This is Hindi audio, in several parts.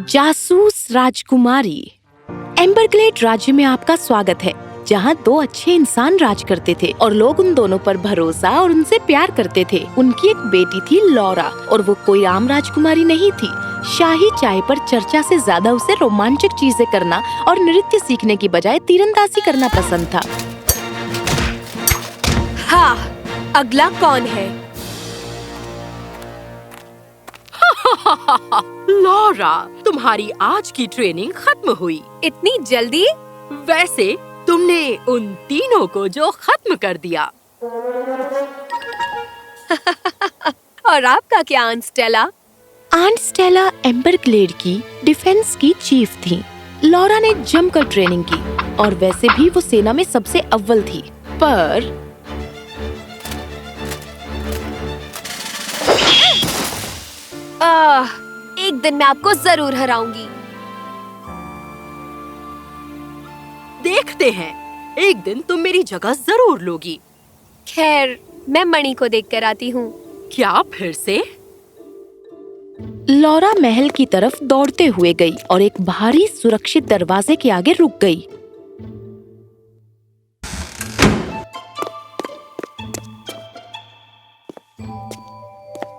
जासूस राजकुमारी। एम्बरग्लेड राज्य में आपका स्वागत है, जहाँ दो अच्छे इंसान राज करते थे और लोग उन दोनों पर भरोसा और उनसे प्यार करते थे। उनकी एक बेटी थी लॉरा और वो कोई आम राजकुमारी नहीं थी। शाही चाय पर चर्चा से ज्यादा उसे रोमांचक चीजें करना और नृत्य सीखने की बजाय तीरंदाजी करना पसंद था। हाँ, अगला कौन है? लॉरा, तुम्हारी आज की ट्रेनिंग खत्म हुई। इतनी जल्दी? वैसे तुमने उन तीनों को जो खत्म कर दिया। और आपका क्या आंट स्टेला? आंट स्टेला एम्बरग्लेड की डिफेंस की चीफ थी। लॉरा ने जमकर ट्रेनिंग की और वैसे भी वो सेना में सबसे अव्वल थी, पर एक दिन मैं आपको जरूर हराऊंगी। देखते हैं, एक दिन तुम मेरी जगह जरूर लोगी। खैर, मैं मणि को देखकर आती हूँ। क्या फिर से? लॉरा महल की तरफ दौड़ते हुए गई और एक भारी सुरक्षित दरवाजे के आगे रुक गई।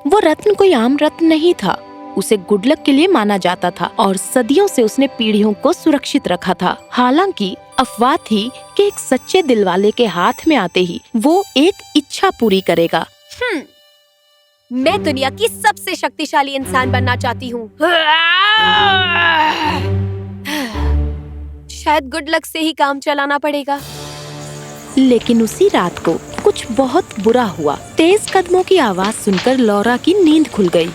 वो रत्न कोई आम रत्न नहीं था। उसे गुड लक के लिए माना जाता था और सदियों से उसने पीढ़ियों को सुरक्षित रखा था। हालांकि अफवाह थी कि एक सच्चे दिल वाले के हाथ में आते ही वो एक इच्छा पूरी करेगा। मैं दुनिया की सबसे शक्तिशाली इंसान बनना चाहती हूँ। शायद गुड लक से ही काम चलाना पड़ेगा। लेकिन उसी रात को कुछ बहुत बुरा हुआ। तेज कदमों की आवाज सुनकर लॉरा की नींद खुल गई।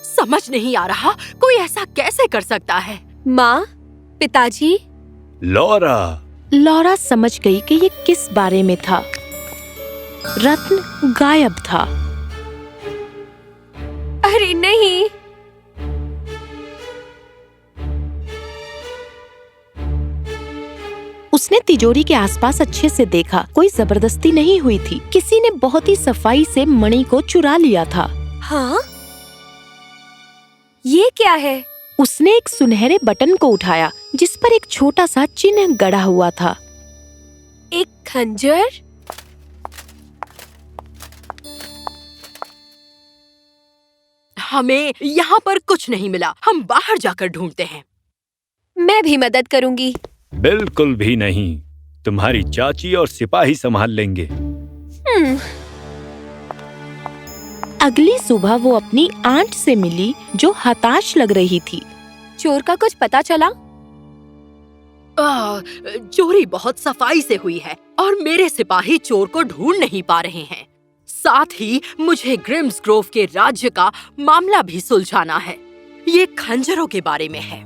समझ नहीं आ रहा, कोई ऐसा कैसे कर सकता है? माँ, पिताजी। लॉरा समझ गई कि ये किस बारे में था। रत्न गायब था। अरे नहीं! उसने तिजोरी के आसपास अच्छे से देखा। कोई जबरदस्ती नहीं हुई थी। किसी ने बहुत ही सफाई से मणि को चुरा लिया था। हाँ? ये क्या है? उसने एक सुनहरे बटन को उठाया जिस पर एक छोटा सा चिन्ह गड़ा हुआ था। एक खंजर? हमें यहाँ पर कुछ नहीं मिला। हम बाहर जाकर ढूंढते हैं। मैं भी मदद करूंगी। बिल्कुल भी नहीं। तुम्हारी चाची और सिपाही संभाल लेंगे। अगली सुबह वो अपनी आंट से मिली जो हताश लग रही थी। चोर का कुछ पता चला? चोरी बहुत सफाई से हुई है और मेरे सिपाही चोर को ढूंढ नहीं पा रहे हैं। साथ ही मुझे ग्रिम्सग्रोव के राज्य का मामला भी सुलझाना है। ये खंजरों के बारे में है।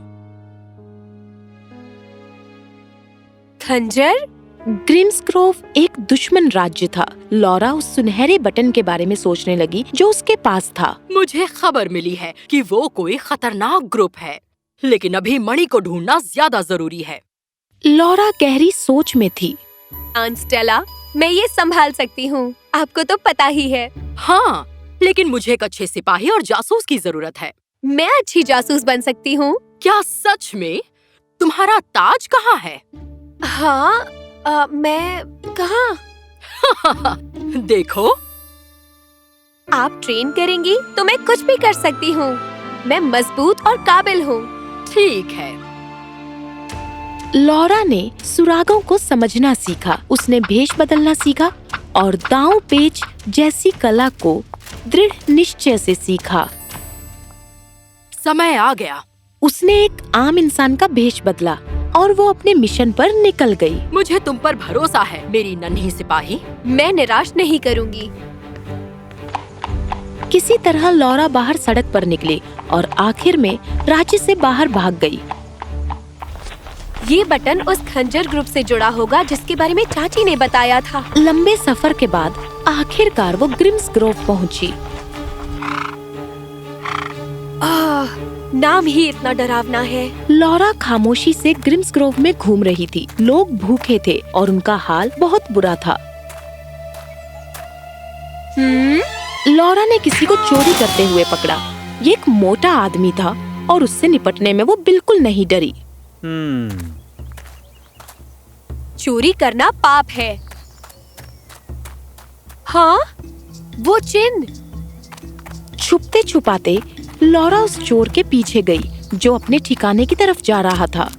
खंजर? ग्रिम्सग्रोव एक दुश्मन राज्य था। लॉरा उस सुनहरे बटन के बारे में सोचने लगी जो उसके पास था। मुझे खबर मिली है कि वो कोई खतरनाक ग्रुप है, लेकिन अभी मणि को ढूंढना ज्यादा जरूरी है। लॉरा गहरी सोच में थी। आंट स्टेला, मैं ये संभाल सकती हूँ। आपको तो पता ही है। हाँ, लेकिन मुझे एक अच्छे सिपाही और जासूस की जरूरत है। मैं अच्छी जासूस बन सकती हूँ। क्या सच में? तुम्हारा ताज कहाँ है? हाँ, मैं कहाँ? देखो, आप ट्रेन करेंगी तो मैं कुछ भी कर सकती हूँ। मैं मजबूत और काबिल हूँ। ठीक है। लॉरा ने सुरागों को समझना सीखा। उसने भेष बदलना सीखा और दांव पेच जैसी कला को दृढ़ निश्चय से सीखा। समय आ गया। उसने एक आम इंसान का भेष बदला और वो अपने मिशन पर निकल गई। मुझे तुम पर भरोसा है, मेरी नन्ही सिपाही। मैं निराश नहीं करूंगी। किसी तरह लॉरा बाहर सड़क पर निकली और आखिर में राज्य से बाहर भाग गई। ये बटन उस खंजर ग्रुप से जुड़ा होगा जिसके बारे में चाची ने बताया था। लंबे सफर के बाद आखिरकार वो ग्रिम्सग्रोव पहुंची। नाम ही इतना डरावना है। लॉरा खामोशी से ग्रिम्सग्रोव में घूम रही थी। लोग भूखे थे और उनका हाल बहुत बुरा था। लॉरा ने किसी को चोरी करते हुए पकड़ा। ये एक मोटा आदमी था और उससे निपटने में वो बिल्कुल नहीं डरी। चोरी करना पाप है। हाँ, वो चिन्ह। छुपते छुपाते लॉरा उस चोर के पीछे गई जो अपने ठिकाने की तरफ जा रहा था।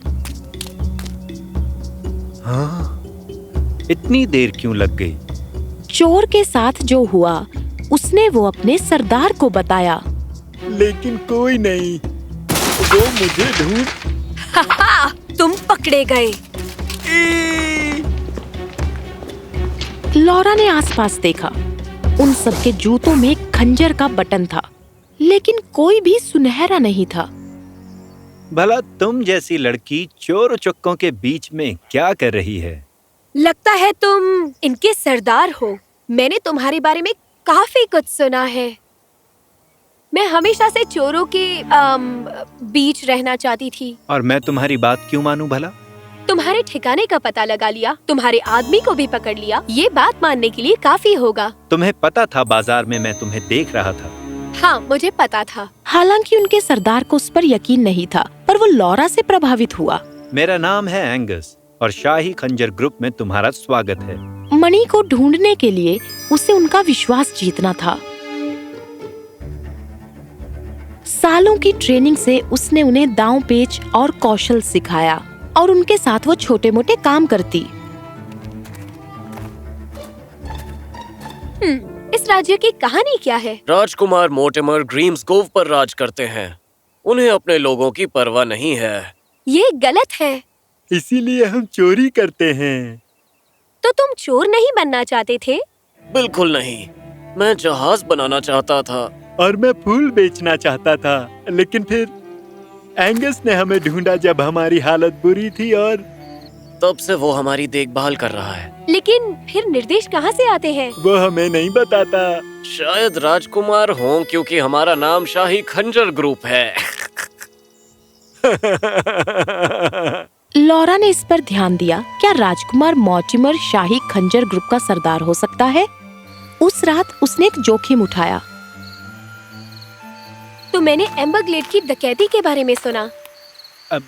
हाँ, इतनी देर क्यों लग गई? चोर के साथ जो हुआ उसने वो अपने सरदार को बताया। लेकिन कोई नहीं, वो मुझे ढूंढ। तुम पकड़े गए। लॉरा ने आसपास देखा। उन सबके जूतों में एक खंजर का बटन था, लेकिन कोई भी सुनहरा नहीं था। भला तुम जैसी लड़की चोर उचक्कों के बीच में क्या कर रही है? लगता है तुम इनके सरदार हो। मैंने तुम्हारे बारे में काफी कुछ सुना है। मैं हमेशा से चोरों के बीच रहना चाहती थी। और मैं तुम्हारी बात क्यों मानूं भला? तुम्हारे ठिकाने का पता लगा लिया, तुम्हारे आदमी को भी पकड़ लिया। ये बात मानने के लिए काफी होगा। तुम्हें पता था बाजार में मैं तुम्हें देख रहा था। हाँ, मुझे पता था। हालांकि उनके सरदार को उस पर यकीन नहीं था, पर वो लॉरा से प्रभावित हुआ। मेरा नाम है एंगस और शाही खंजर ग्रुप में तुम्हारा स्वागत है। मणि को ढूंढने के लिए उसे उनका विश्वास जीतना था। सालों की ट्रेनिंग से उसने उन्हें दांव पेच और कौशल सिखाया और उनके साथ वो छोटे मोटे काम करती। इस राज्य की कहानी क्या है? राजकुमार मोर्टिमर ग्रीम्सकोव पर राज करते हैं। उन्हें अपने लोगों की परवाह नहीं है। ये गलत है। इसीलिए हम चोरी करते हैं। तो तुम चोर नहीं बनना चाहते थे? बिल्कुल नहीं, मैं जहाज बनाना चाहता था। और मैं फूल बेचना चाहता था, लेकिन फिर एंगस ने हमें ढूंढा जब हमारी हालत बुरी थी और तब से वो हमारी देखभाल कर रहा है। लेकिन फिर निर्देश कहाँ से आते हैं? वो हमें नहीं बताता। शायद राजकुमार हों, क्योंकि हमारा नाम शाही खंजर ग्रुप है। लॉरा ने इस पर ध्यान दिया। क्या राजकुमार मॉर्टिमर शाही खंजर ग्रुप का सरदार हो सकता है? उस रात उसने एक जोखिम उठाया। तो मैंने एम्बरग्लेड की डकैती के बारे में सुना। अब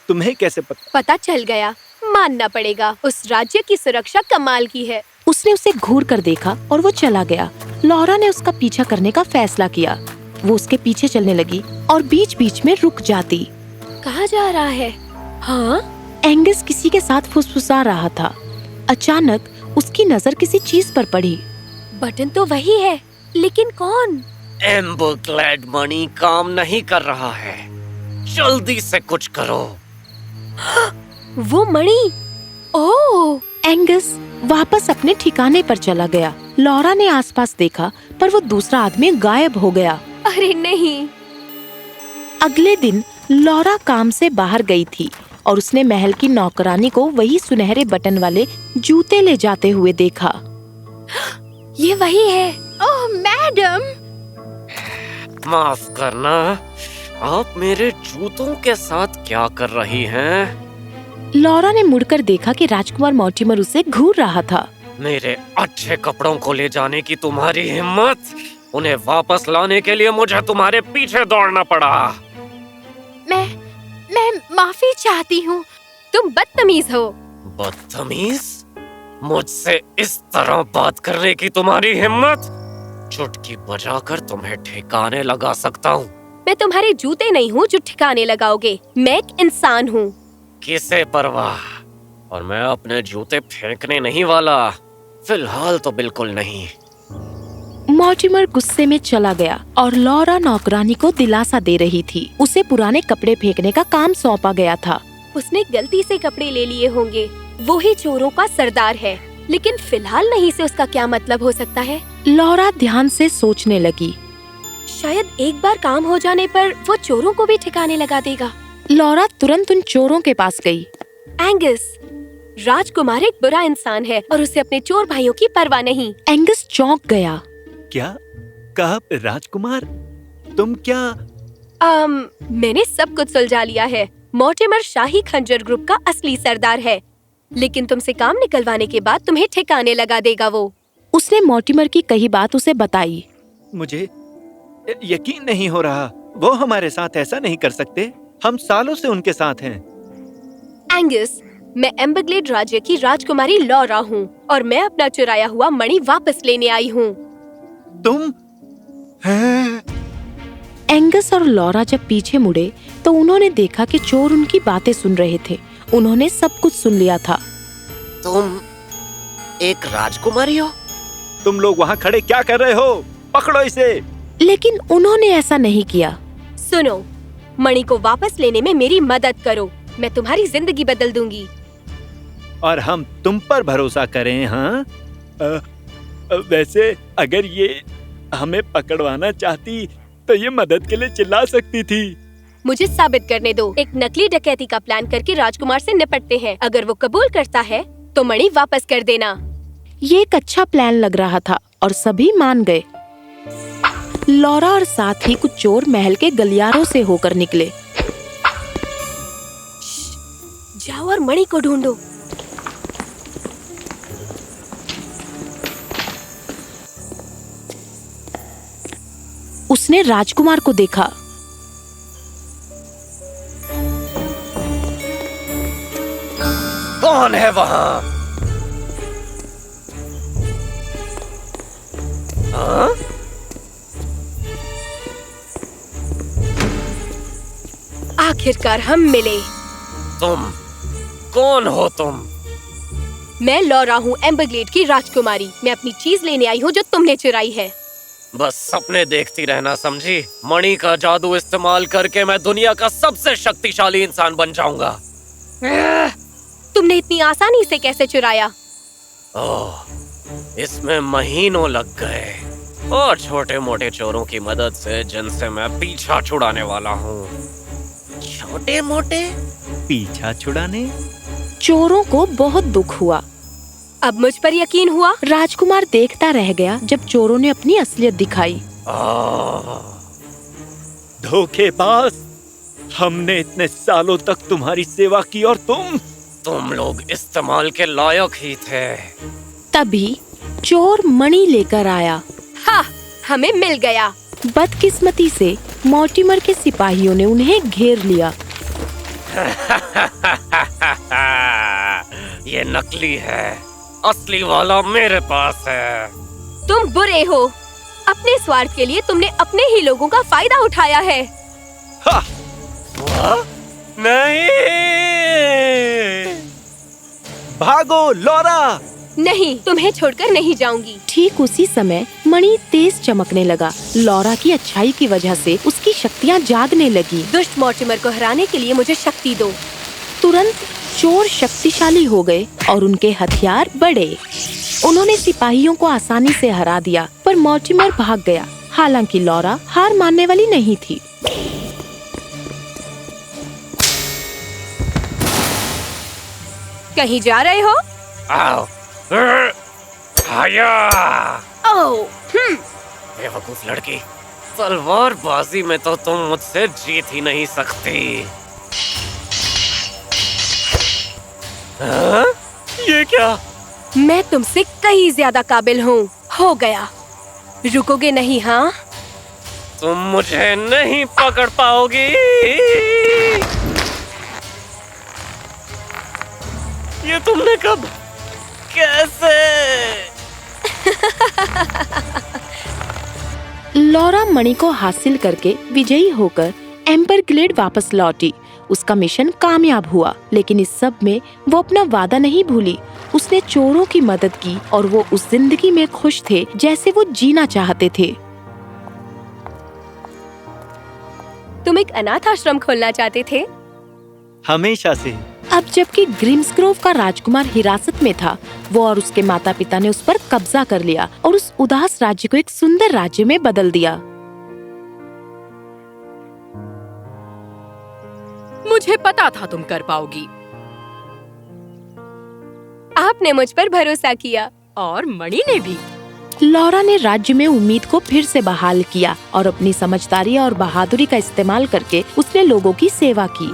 तुम्हें कैसे पता चल गया। मानना पड़ेगा, उस राज्य की सुरक्षा कमाल की है। उसने उसे घूर कर देखा और वो चला गया। लॉरा ने उसका पीछा करने का फैसला किया। वो उसके पीछे चलने लगी और बीच बीच में रुक जाती। कहाँ जा रहा है? हाँ, एंगस किसी के साथ फुसफुसा रहा था। अचानक उसकी नजर किसी चीज पर पड़ी। बटन तो वही है, लेकिन कौन? एम्बरग्लेड मणि काम नहीं कर रहा है। जल्दी से कुछ करो। वो मणि। ओह! एंगस वापस अपने ठिकाने पर चला गया। लॉरा ने आसपास देखा, पर वो दूसरा आदमी गायब हो गया। अरे नहीं। अगले दिन लॉरा काम से बाहर गई थी और उसने महल की नौकरानी को वही सुनहरे बटन वाले जूते ले जाते हुए देखा। ये वही है। ओह मैडम! माफ करना, आप मेरे जूतों के साथ क्या कर रही हैं? लॉरा ने मुड़कर देखा कि राजकुमार मॉर्टिमर उसे घूर रहा था। मेरे अच्छे कपड़ों को ले जाने की तुम्हारी हिम्मत! उन्हें वापस लाने के लिए मुझे तुम्हारे पीछे दौड़ना पड़ा। मैं माफी चाहती हूँ। तुम बदतमीज हो। बदतमीज? मुझसे इस तरह बात करने की तुम्हारी हिम्मत? चुटकी बजाकर तुम्हें ठिकाने लगा सकता हूँ। मैं तुम्हारे जूते नहीं हूँ जो ठिकाने लगाओगे। मैं एक इंसान हूँ। किसे परवाह? और मैं अपने जूते फेंकने नहीं वाला। फिलहाल तो बिल्कुल नहीं। मॉर्टिमर गुस्से में चला गया और लॉरा नौकरानी को दिलासा दे रही थी। उसे पुराने कपड़े फेंकने का काम सौंपा गया था। उसने गलती से कपड़े ले लिए होंगे। वो ही चोरों का सरदार है, लेकिन फिलहाल नहीं से उसका क्या मतलब हो सकता है? लॉरा ध्यान से सोचने लगी। शायद एक बार काम हो जाने पर वो चोरों को भी ठिकाने लगा देगा। लॉरा तुरंत उन चोरों के पास गई। एंगस, राजकुमार एक बुरा इंसान है और उसे अपने चोर भाइयों की परवाह नहीं। एंगस चौंक गया। क्या कहा राजकुमार? तुम क्या? मैंने सब कुछ सुलझा लिया है। मॉर्टिमर शाही खंजर ग्रुप का असली सरदार है, लेकिन तुमसे काम निकलवाने के बाद तुम्हें ठिकाने लगा देगा वो। उसने मॉर्टिमर की कही बात उसे बताई। मुझे यकीन नहीं हो रहा, वो हमारे साथ ऐसा नहीं कर सकते। हम सालों से उनके साथ हैं। एंगस, मैं एम्बरग्लेड राज्य की राजकुमारी लॉरा हूँ और मैं अपना चुराया हुआ मणि वापस लेने आई हूँ। तुम हैं? एंगस और लॉरा जब पीछे मुड़े तो उन्होंने देखा कि चोर उनकी बातें सुन रहे थे। उन्होंने सब कुछ सुन लिया था। तुम एक राजकुमारी हो? तुम लोग वहाँ खड़े क्या कर रहे हो? पकड़ो इसे। लेकिन उन्होंने ऐसा नहीं किया। सुनो, मणि को वापस लेने में मेरी मदद करो, मैं तुम्हारी जिंदगी बदल दूंगी। और हम तुम पर भरोसा करें? हाँ, वैसे अगर ये हमें पकड़वाना चाहती तो ये मदद के लिए चिल्ला सकती थी। मुझे साबित करने दो। एक नकली डकैती का प्लान करके राजकुमार से निपटते हैं। अगर वो कबूल करता है तो मणि वापस कर देना। ये एक अच्छा प्लान लग रहा था और सभी मान गए। लॉरा और साथ ही कुछ चोर महल के गलियारों से होकर निकले। जाओ और मणि को ढूंढो। उसने राजकुमार को देखा। कौन है वहाँ? हाँ? आखिरकार हम मिले। तुम कौन हो तुम? मैं लॉरा हूँ, एम्बरग्लेड की राजकुमारी। मैं अपनी चीज लेने आई हूँ जो तुमने चुराई है। बस सपने देखती रहना, समझी? मणि का जादू इस्तेमाल करके मैं दुनिया का सबसे शक्तिशाली इंसान बन जाऊंगा। तुमने इतनी आसानी से कैसे चुराया? ओह, इसमें महीनों लग गए और छोटे मोटे चोरों की मदद से, जिनसे मैं पीछा छुड़ाने वाला हूँ। छोटे मोटे पीछा छुड़ाने? चोरों को बहुत दुख हुआ। अब मुझ पर यकीन हुआ? राजकुमार देखता रह गया जब चोरों ने अपनी असलियत दिखाई। धोखेबाज, हमने इतने सालों तक तुम्हारी सेवा की और तुम लोग इस्तेमाल के लायक ही थे। तभी चोर मणि लेकर आया। हाँ, हमें मिल गया। बदकिस्मती से मॉर्टिमर के सिपाहियों ने उन्हें घेर लिया। ये नकली है, असली वाला मेरे पास है। तुम बुरे हो। अपने स्वार्थ के लिए तुमने अपने ही लोगों का फायदा उठाया है। हा! नहीं! भागो लॉरा! नहीं, तुम्हें छोड़कर नहीं जाऊंगी। ठीक उसी समय मणि तेज चमकने लगा। लॉरा की अच्छाई की वजह से उसकी शक्तियाँ जागने लगी। दुष्ट मॉर्टिमर को हराने के लिए मुझे शक्ति दो। तुरंत चोर शक्तिशाली हो गए और उनके हथियार बढ़े। उन्होंने सिपाहियों को आसानी से हरा दिया, पर मॉर्टिमर भाग गया। हालांकि लॉरा हार मानने वाली नहीं थी। कहीं जा रहे हो? आओ! हाया! ओह, बेवकूफ लड़की, तलवारबाजी में तो तुम मुझसे जीत ही नहीं सकती। हाँ? ये क्या? मैं तुमसे कहीं ज्यादा काबिल हूँ। हो गया। रुकोगे नहीं? हाँ, तुम मुझे नहीं पकड़ पाओगी। ये तुमने कब? कैसे? लॉरा मणि को हासिल करके विजयी होकर एम्बरग्लेड वापस लौटी। उसका मिशन कामयाब हुआ, लेकिन इस सब में वो अपना वादा नहीं भूली। उसने चोरों की मदद की और वो उस जिंदगी में खुश थे जैसे वो जीना चाहते थे। तुम एक अनाथ आश्रम खोलना चाहते थे? हमेशा से। अब जबकि ग्रिम्सग्रोव का राजकुमार हिरासत में था, वो और उसके माता पिता ने उस पर कब्जा कर लिया और उस उदास राज्य को एक सुंदर राज्य में बदल दिया। मुझे पता था तुम कर पाओगी। आपने मुझ पर भरोसा किया। और मणि ने भी। लॉरा ने राज्य में उम्मीद को फिर से बहाल किया और अपनी समझदारी और बहादुरी का इस्तेमाल करके उसने लोगों की सेवा की।